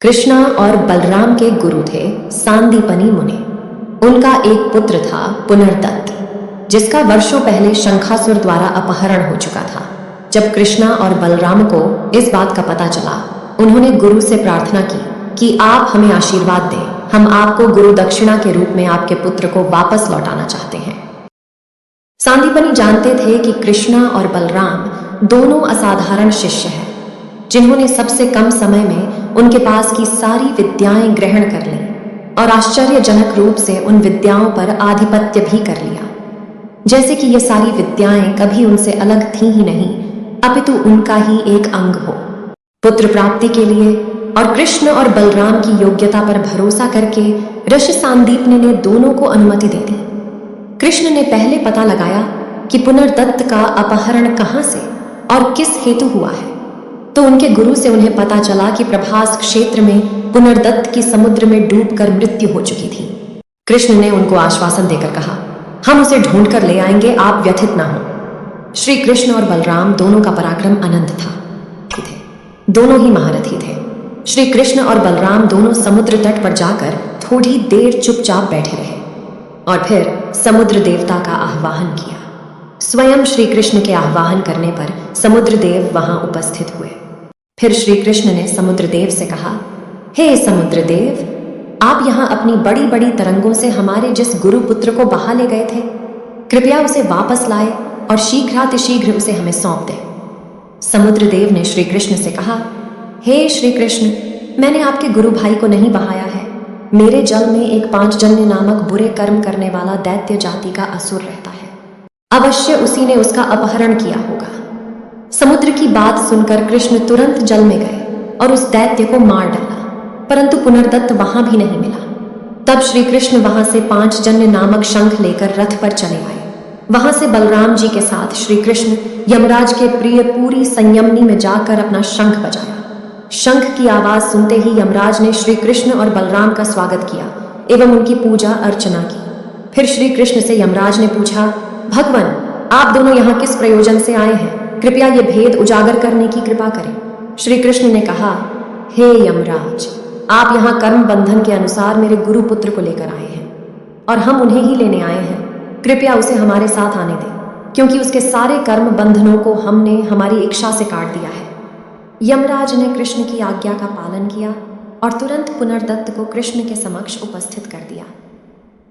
कृष्णा और बलराम के गुरु थे सांदीपनी मुनि। उनका एक पुत्र था पुनर्दत्त, जिसका वर्षों पहले शंखासुर द्वारा अपहरण हो चुका था। जब कृष्णा और बलराम को इस बात का पता चला, उन्होंने गुरु से प्रार्थना की कि आप हमें आशीर्वाद दें, हम आपको गुरु दक्षिणा के रूप में आपके पुत्र को वापस लौटाना चाहते हैं। सांदीपनी जानते थे कि कृष्णा और बलराम दोनों असाधारण शिष्य हैं, जिन्होंने सबसे कम समय में उनके पास की सारी विद्याएं ग्रहण कर ली और आश्चर्यजनक रूप से उन विद्याओं पर आधिपत्य भी कर लिया। जैसे कि ये सारी विद्याएं कभी उनसे अलग थी ही नहीं, अपितु उनका ही एक अंग हो। पुत्र प्राप्ति के लिए और कृष्ण और बलराम की योग्यता पर भरोसा करके ऋषि सांदीपनी ने दोनों को अनुमति दे दी। कृष्ण ने पहले पता लगाया कि पुनर्दत्त का अपहरण कहां से और किस हेतु हुआ है, तो उनके गुरु से उन्हें पता चला कि प्रभास क्षेत्र में पुनर्दत्त की समुद्र में डूबकर मृत्यु हो चुकी थी। कृष्ण ने उनको आश्वासन देकर कहा, हम उसे ढूंढ कर ले आएंगे, आप व्यथित ना हो। श्री कृष्ण और बलराम दोनों का पराक्रम अनंत था, दोनों ही महारथी थे। श्री कृष्ण और बलराम दोनों समुद्र तट पर जाकर थोड़ी देर चुपचाप बैठे रहे और फिर समुद्र देवता का आह्वान किया। स्वयं श्री कृष्ण के आह्वान करने पर समुद्र देव वहां उपस्थित हुए। फिर श्री कृष्ण ने समुद्र देव से कहा, हे समुद्र देव, आप यहाँ अपनी बड़ी बड़ी तरंगों से हमारे जिस गुरु पुत्र को बहा ले गए थे, कृपया उसे वापस लाए और शीघ्रातिशीघ्र उसे हमें सौंप दें। समुद्र देव ने श्री कृष्ण से कहा, हे श्री कृष्ण, मैंने आपके गुरु भाई को नहीं बहाया है। मेरे जल में एक पांचजन्य नामक बुरे कर्म करने वाला दैत्य जाति का असुर रहता है, अवश्य उसी ने उसका अपहरण किया होगा। समुद्र की बात सुनकर कृष्ण तुरंत जल में गए और उस दैत्य को मार डाला, परंतु पुनर्दत्त वहां भी नहीं मिला। तब श्री कृष्ण वहां से पांचजन्य नामक शंख लेकर रथ पर चले आए। वहां से बलराम जी के साथ श्री कृष्ण यमराज के प्रिय पूरी संयमनी में जाकर अपना शंख बजाया। शंख की आवाज सुनते ही यमराज ने श्री कृष्ण और बलराम का स्वागत किया एवं उनकी पूजा अर्चना की। फिर श्री कृष्ण से यमराज ने पूछा, भगवान, आप दोनों यहाँ किस प्रयोजन से आए हैं? कृपया ये भेद उजागर करने की कृपा करें। श्री कृष्ण ने कहा, हे यमराज, आप यहाँ कर्म बंधन के अनुसार मेरे गुरु पुत्र को लेकर आए हैं और हम उन्हें ही लेने आए हैं। कृपया उसे हमारे साथ आने दें, क्योंकि उसके सारे कर्म बंधनों को हमने हमारी इच्छा से काट दिया है। यमराज ने कृष्ण की आज्ञा का पालन किया और तुरंत पुनर्दत्त को कृष्ण के समक्ष उपस्थित कर दिया।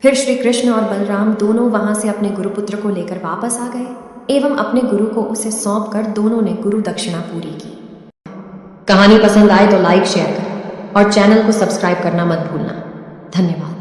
फिर श्री कृष्ण और बलराम दोनों वहां से अपने गुरुपुत्र को लेकर वापस आ गए एवं अपने गुरु को उसे सौंप कर दोनों ने गुरु दक्षिणा पूरी की। कहानी पसंद आए तो लाइक शेयर करें और चैनल को सब्सक्राइब करना मत भूलना। धन्यवाद।